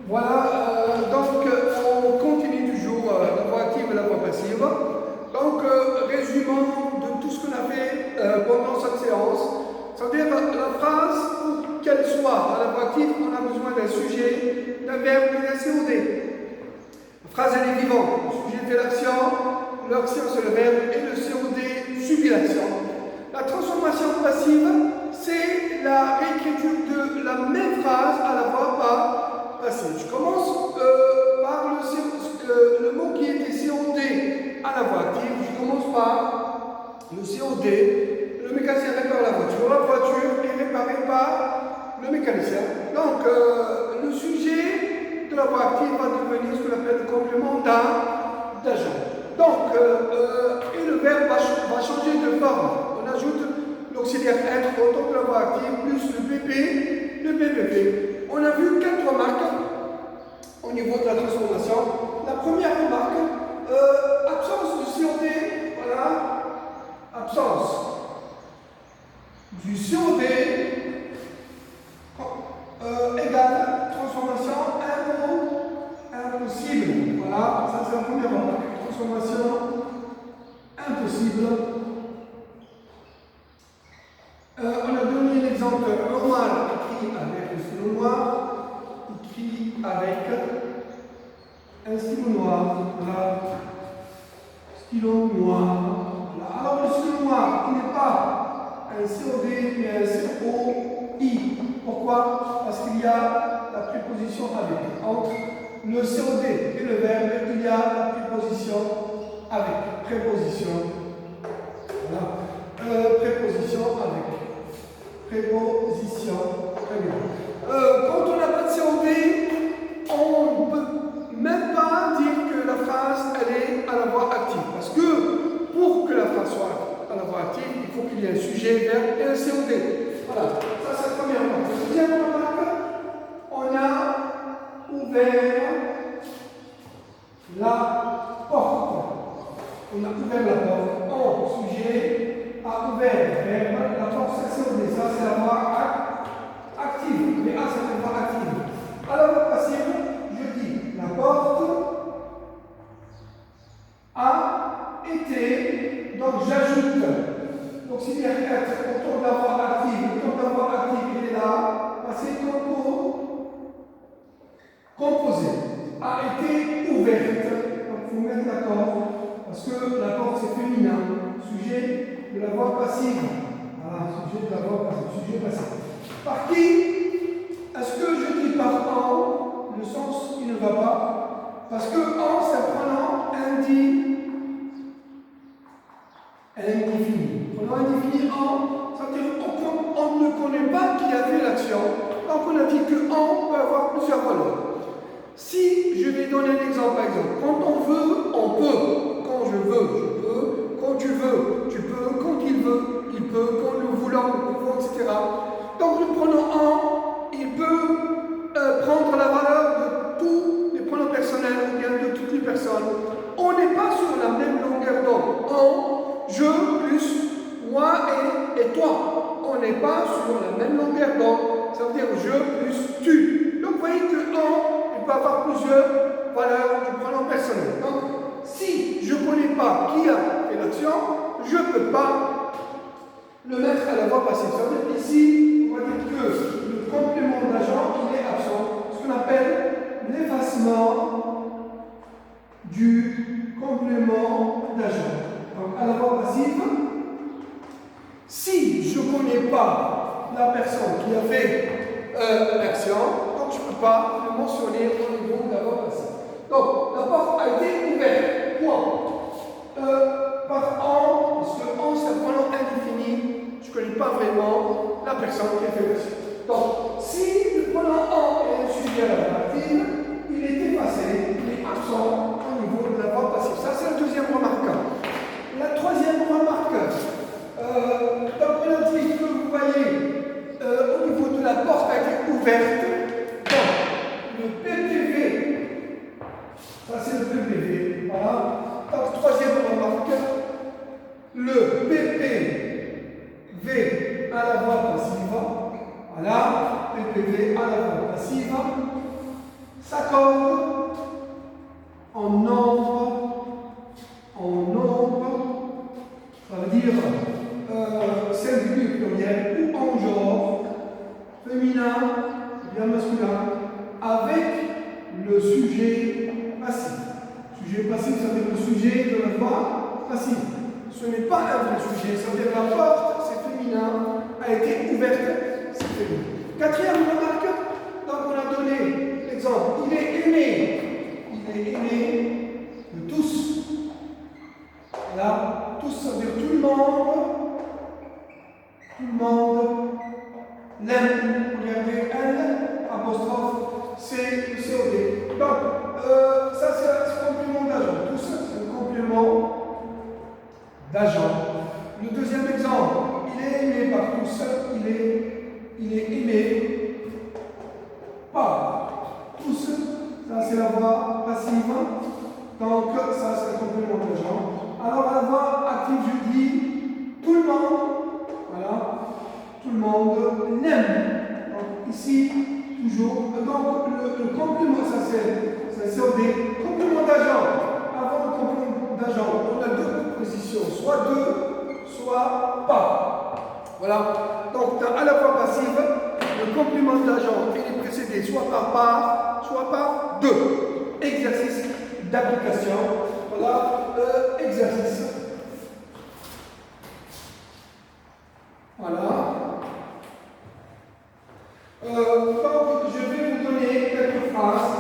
Voilà, on continue toujours la voix active et la voix passive. Donc, résumons de tout ce qu'on a fait pendant cette séance. C'est-à-dire, la phrase, pour qu'elle soit à la voix active, on a besoin d'un sujet, d'un verbe et d'un COD. La phrase, elle est vivante. Le sujet, c'est l'action, c'est le verbe, et le COD subit l'action. La transformation passive, c'est la réécriture de la même phrase à la voix passive. Je commence par le mot qui était COD à la voix active. Je commence par le COD. Le mécanicien répare la voiture. La voiture est réparée par le mécanicien. Donc, le sujet de la voix active va devenir ce qu'on appelle le complément d'agent. Donc, et le verbe va changer de forme. On ajoute l'auxiliaire être autant que la voix active plus le BPP. On a vu 4 remarques au niveau de la transformation. La première remarque, absence du COD, voilà, absence du COD égale transformation impossible. Voilà, ça c'est la première remarque. Transformation impossible. On a donné l'exemple normal écrit avec le stylo noir, écrit avec un stylo noir. Voilà. Stylo noir. Voilà. Alors le stylo noir, il n'est pas un COD mais un COI. Pourquoi? Parce qu'il y a la préposition avec. Entre le COD et le verbe, il y a la préposition avec. Préposition. Voilà. Préposition avec. Préposition. Très bien. Quand on n'a pas de COD, on ne peut même pas dire que la phrase elle est à la voix active. Parce que pour que la phrase soit à la voix active, il faut qu'il y ait un sujet, verbe et un COD. Voilà. Ça, c'est la première remarque. La deuxième remarque, on a ouvert la porte. On a ouvert la porte. En sujet a ouvert verbe. La porte, c'est COD. Ça, c'est la voix active. Mais A, c'est la voix active. À la voix passive, je dis la porte a été. Donc, j'ajoute l'auxiliaire être autour de la voix active. Autour de la voix active, il est là. Passé composé. A été ouverte. Donc, il faut mettre d'accord. Parce que la porte, c'est féminin. Sujet de la voix passive. Voilà, sujet de la voix passive. Sujet passif. Par qui? Est-ce que je dis par en? Le sens, il ne va pas. Parce que en, c'est un pronom indéfini. Pronom indéfini en, ça veut dire on ne connaît pas qui a fait l'action. Donc on a dit que en peut avoir plusieurs valeurs. Si je vais donner un exemple, par exemple, quand on veut, on peut. Quand je veux, je peux. Quand tu veux, tu peux. Quand il veut, il peut. Quand nous voulons, nous pouvons, etc. Donc le pronom en, il peut prendre la valeur de tous les pronoms personnels ou bien de toutes les personnes. On n'est pas sur la même longueur d'onde. En, je plus moi et toi. On n'est pas sur la même longueur d'onde. Ça veut dire je plus tu. Donc vous voyez que en, il peut avoir plusieurs valeurs du pronom personnel. Donc si je ne connais pas qui a fait l'action, je ne peux pas le mettre à la voix passive. Ça veut dire ici, on va dire que le complément d'agent, il est absent. Ce qu'on appelle l'effacement du complément d'agent. Donc à la voix passive, si je ne connais pas la personne qui a fait l'action, donc je ne peux pas le mentionner au niveau de la voix passive. Donc la porte a été ouverte. Point. Par en, parce que en c'est un pronom indéfini, je ne connais pas vraiment la personne qui a fait l'action. Donc, si le pronom en est un sujet à la voix active, il est effacé, il est absent au niveau de la voix passive. Ça, c'est la deuxième remarque. La troisième remarque, donc on a dit que vous voyez, au niveau de la porte a été ouverte, donc le PPV, ça c'est le PPV, voilà. Donc, troisième remarque, le PPV à la voix passive, voilà, PPV à la voix passive, s'accorde en nombre, ça veut dire singulier pluriel, ou en genre, féminin, bien masculin, avec le sujet passif. Sujet passif, ça veut dire le sujet de la voix passive. Ce n'est pas un vrai sujet, ça veut dire la porte, c'est féminin, a été ouverte, c'est féminin. Quatrième remarque, donc on a donné l'exemple, il est aimé de tous. Voilà, tous, ça veut dire tout le monde l'aime. Regardez, elle, apostrophe, c'est le COD. Donc, ça c'est un complément d'agent. Tout ça, c'est un complément d'agent. Le deuxième exemple, il est aimé par tous, il est aimé par tous. Ça c'est la voix passive. Donc, ça c'est un complément d'agent. Alors, la voix active, je dis tout le monde, voilà, tout le monde l'aime. Donc, ici, toujours, donc le complément, ça c'est des compléments d'agent. Avant le complément d'agent, on a deux propositions, soit deux, soit pas. Voilà, donc à la voix passive, le complément d'agent est précédé soit par deux. Exercice d'application. Voilà, exercice. Voilà. Donc, je vais vous donner quelques phrases.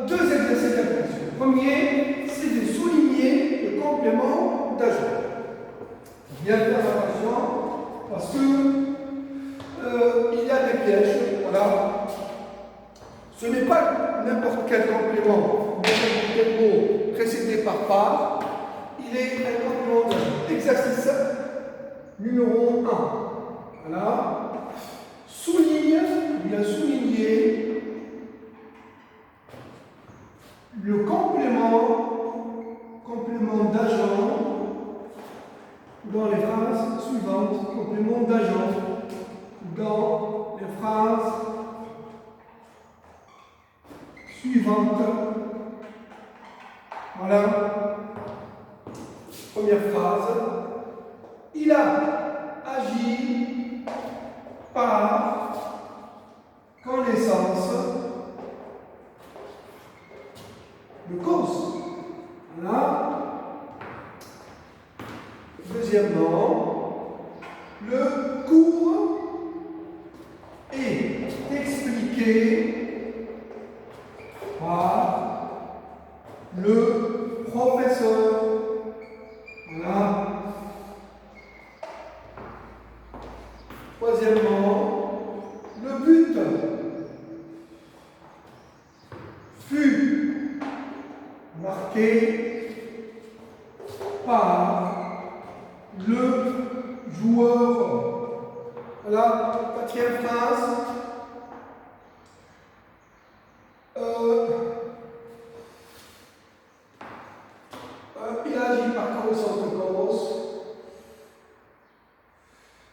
Deux exercices d'application. Premier, c'est de souligner le complément d'agent. Bien faire attention, parce que il y a des pièges. Voilà. Ce n'est pas n'importe quel complément, n'importe quel mot précédé par. Il est un complément d'agent. Exercice numéro 1. Voilà. Souligne, bien souligner le complément d'agent dans les phrases suivantes. Complément d'agent dans les phrases suivantes. Voilà. Première phrase. Il a agi par connaissance de cause. Voilà. Deuxièmement, le cours est expliqué par le professeur. Voilà. Troisièmement, le but fut marqué par le joueur. Voilà, quatrième phrase. Il agit par connaissance de cause.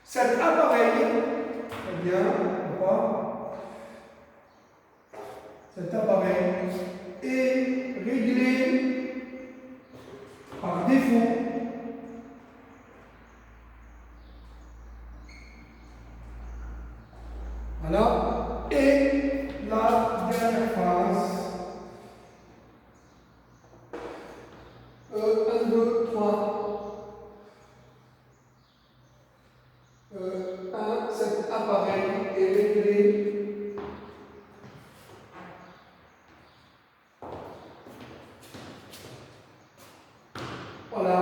Cet appareil, très bien, cet appareil est réglé par défaut. Voilà. Et la dernière phrase. 1, 2, 3. 1, cet appareil est réglé voilà.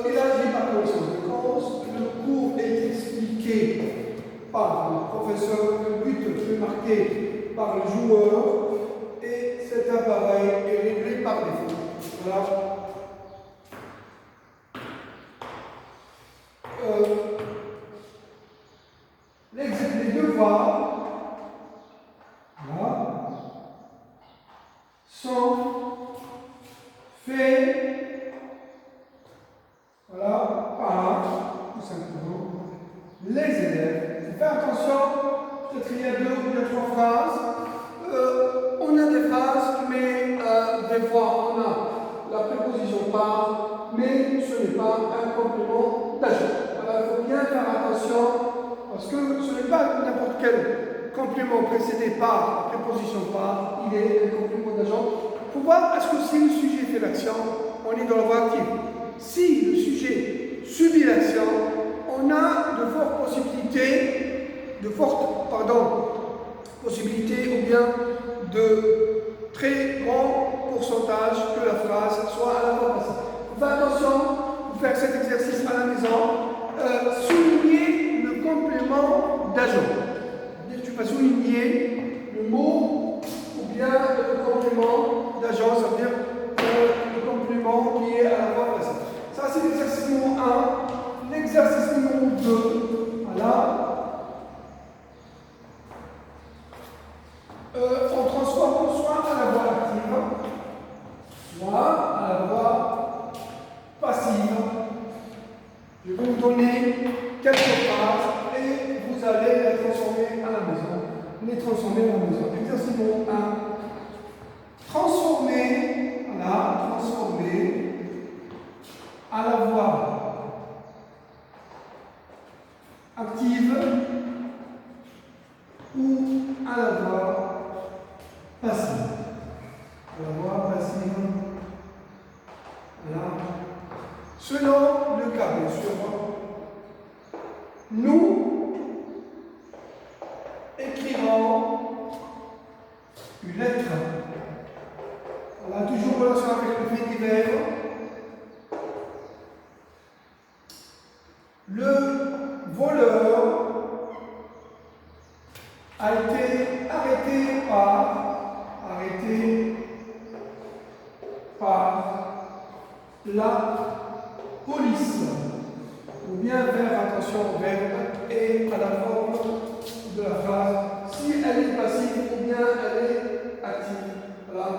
Il agit par connaissance de cause. Le cours est expliqué par le professeur. Le but est marqué par le joueur. Et cet appareil est réglé par défaut. Voilà. Les devoirs voilà, sont faits voilà, par, tout simplement, les élèves. Faites attention, peut-être il y a 2 ou 3 phrases. parce que ce n'est pas n'importe quel complément précédé par la préposition par, il est un complément d'agent. Il faut voir, est-ce que si le sujet fait l'action, on est dans la voie active. Si le sujet subit l'action, on a de fortes possibilités ou bien de très grand pourcentage que la phrase soit à la voie passive. Faites attention, vous faire cet exercice à la maison, souligner le complément d'agent. Tu vas souligner le mot ou bien le complément d'agent, ça veut dire le complément qui est à la voie passive. Ça, c'est l'exercice numéro 1. L'exercice numéro 2, voilà. On transforme soit à la voie active, soit à la voie passive. Je vais vous donner quelques phrases et vous allez les transformer à la maison. Exercice numéro 1. Transformer à la voie active ou à la voie passive. Voilà. Selon le cas, bien sûr, nous écrivons une lettre. Voilà, toujours en relation avec le fait divers. Le voleur a été arrêté par la police. Ou bien faire attention au verbe et à la forme de la phrase, si elle est passive ou bien elle est active. Voilà.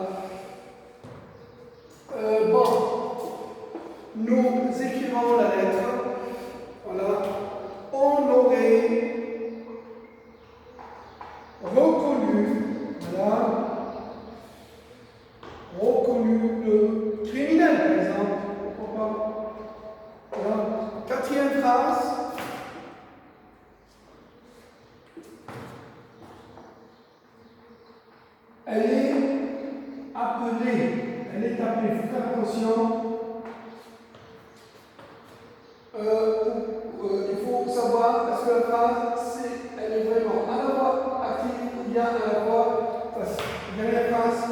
Nous écrivons la lettre. Voilà. On aurait reconnu le criminel, par exemple. Pourquoi pas? Voilà. Quatrième phrase. Elle est appelée. Faites attention. Il faut savoir, est-ce que la phrase, elle est vraiment à la voie active ou bien à la voie passive. Dernière phrase.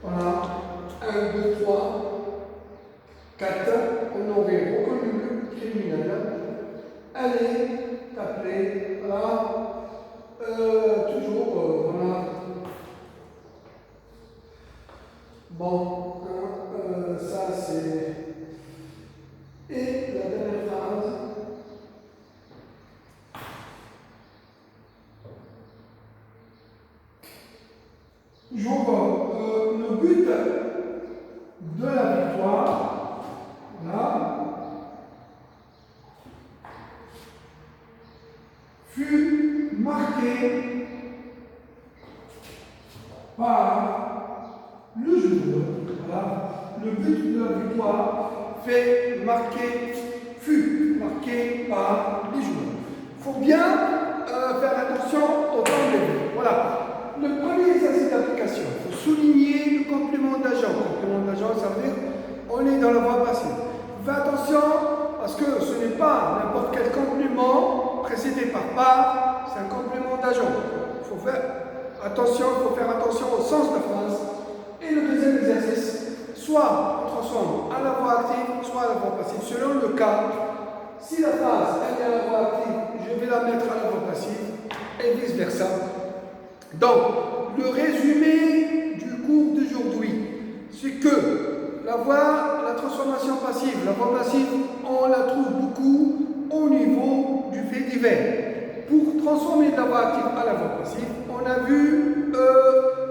Voilà. 1, 2, 3, 4. On aurait reconnu le criminel. Elle est appelée. Voilà. Toujours. Voilà. Bon. Ça, c'est. Et la dernière phrase. Toujours le but de la victoire, voilà, fut marqué par le jour. Voilà. Le but de la victoire fut marqué par les joueurs. Il faut bien faire attention au temps de l'élève. Voilà. Le premier exercice d'application, il faut souligner le complément d'agent. Le complément d'agent, ça veut dire on est dans la voie passive. Faites attention parce que ce n'est pas n'importe quel complément précédé par, c'est un complément d'agent. Il faut faire attention au sens de la phrase. Et le deuxième exercice, soit on transforme à la voie active, soit à la voie passive, selon le cas. Si la phrase elle est à la voie active, je vais la mettre à la voie passive, et vice versa. Donc, le résumé du cours d'aujourd'hui, c'est que la transformation passive, la voie passive, on la trouve beaucoup au niveau du fait divers. Pour transformer de la voie active à la voie passive, on a vu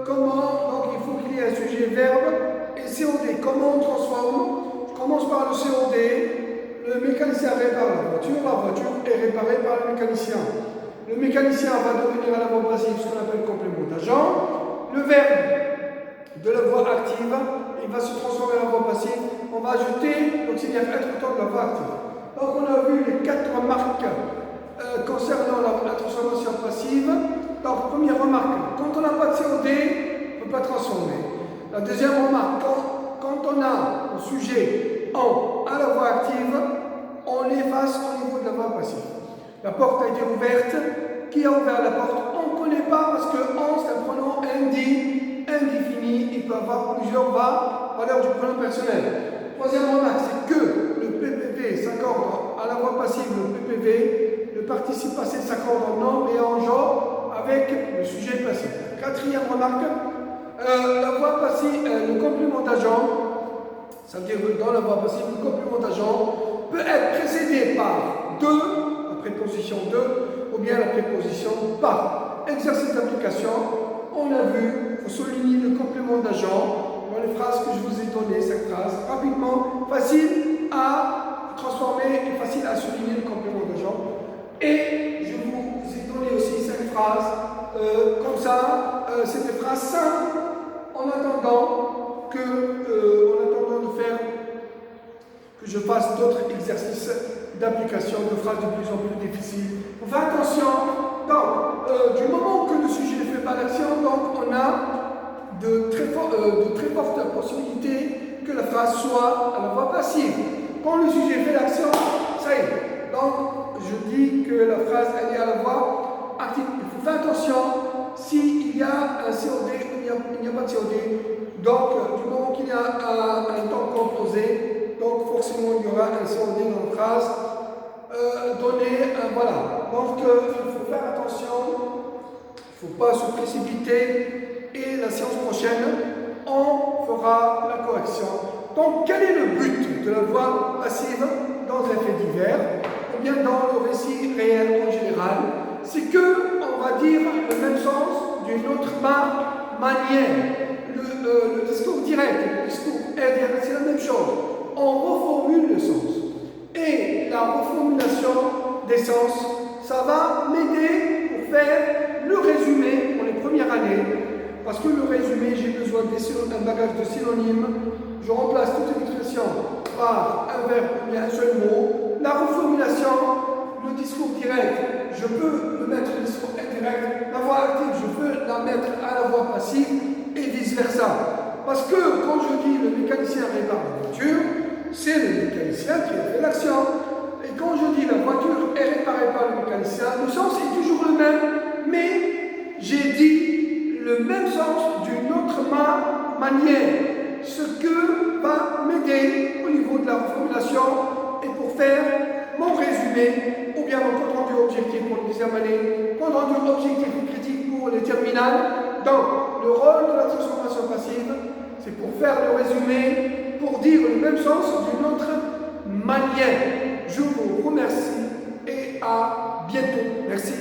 comment, donc il faut qu'il y ait un sujet verbe et COD. Comment on transforme? Je commence par le COD. Le mécanicien répare la voiture est réparée par le mécanicien. Le mécanicien va devenir à la voie passive ce qu'on appelle complément d'agent. Le verbe de la voie active, il va se transformer en voie passive. On va ajouter l'auxiliaire être au temps de la voie active. Donc on a vu les 4 marques deuxième remarque, quand on a le sujet en à la voix active, on l'efface au niveau de la voix passive. La porte a été ouverte. Qui a ouvert la porte? On ne connaît pas parce que en, c'est un pronom indéfini. Il peut avoir plusieurs valeurs du pronom personnel. Troisième remarque, c'est que le PPV s'accorde à la voix passive, le PPV, le participe passé s'accorde en nom et en genre avec le sujet passif. Quatrième remarque, la voix passive, le complément d'agent, ça veut dire que dans la voix passive, le complément d'agent peut être précédé par de, la préposition de, ou bien la préposition par. Exercice d'application, on a vu, il faut souligner le complément d'agent dans les phrases que je vous ai données, cette phrase, rapidement, facile à transformer et facile à souligner le complément d'agent. Et je vous ai donné aussi cette phrase, comme ça, c'est des phrases simples en attendant de faire que je fasse d'autres exercices d'application de phrases de plus en plus difficiles. On fait attention, donc, du moment que le sujet ne fait pas d'action, donc on a de très fortes possibilités que la phrase soit à la voix passive. Quand le sujet fait l'action, ça y est. Donc, je dis que la phrase elle est à la voix active. Il faut faire attention s'il y a un COD ou il n'y a pas de COD. Donc, du moment qu'il y a un temps composé, donc forcément il y aura un COD dans la phrase. Voilà. Donc, il faut faire attention, il ne faut pas se précipiter. Et la séance prochaine, on fera la correction. Donc, quel est le but de la voix passive dans un fait divers, ou bien dans le récit réel en général? C'est qu'on va dire le même sens d'une autre manière. Le discours direct et le discours indirect, c'est la même chose. On reformule le sens. Et la reformulation des sens, ça va m'aider pour faire le résumé pour les premières années. Parce que le résumé, j'ai besoin d'un bagage de synonymes. Je remplace toute une expression par un verbe ou bien un seul mot. La reformulation, le discours direct, je peux le mettre au discours indirect. La voix active, je peux la mettre à la voix passive et vice-versa. Parce que quand je dis le mécanicien répare la voiture, c'est le mécanicien qui a fait l'action. Et quand je dis la voiture est réparée par le mécanicien, le sens est toujours le même, mais j'ai dit le même sens d'une autre manière. Ce que va m'aider au niveau de la reformulation et pour faire mon résumé ou bien mon compte rendu objectif pour le deuxième année, compte rendu objectif et critique pour les terminales. Donc, le rôle de la transformation passive, c'est pour faire le résumé, pour dire le même sens d'une autre manière. Je vous remercie et à bientôt. Merci.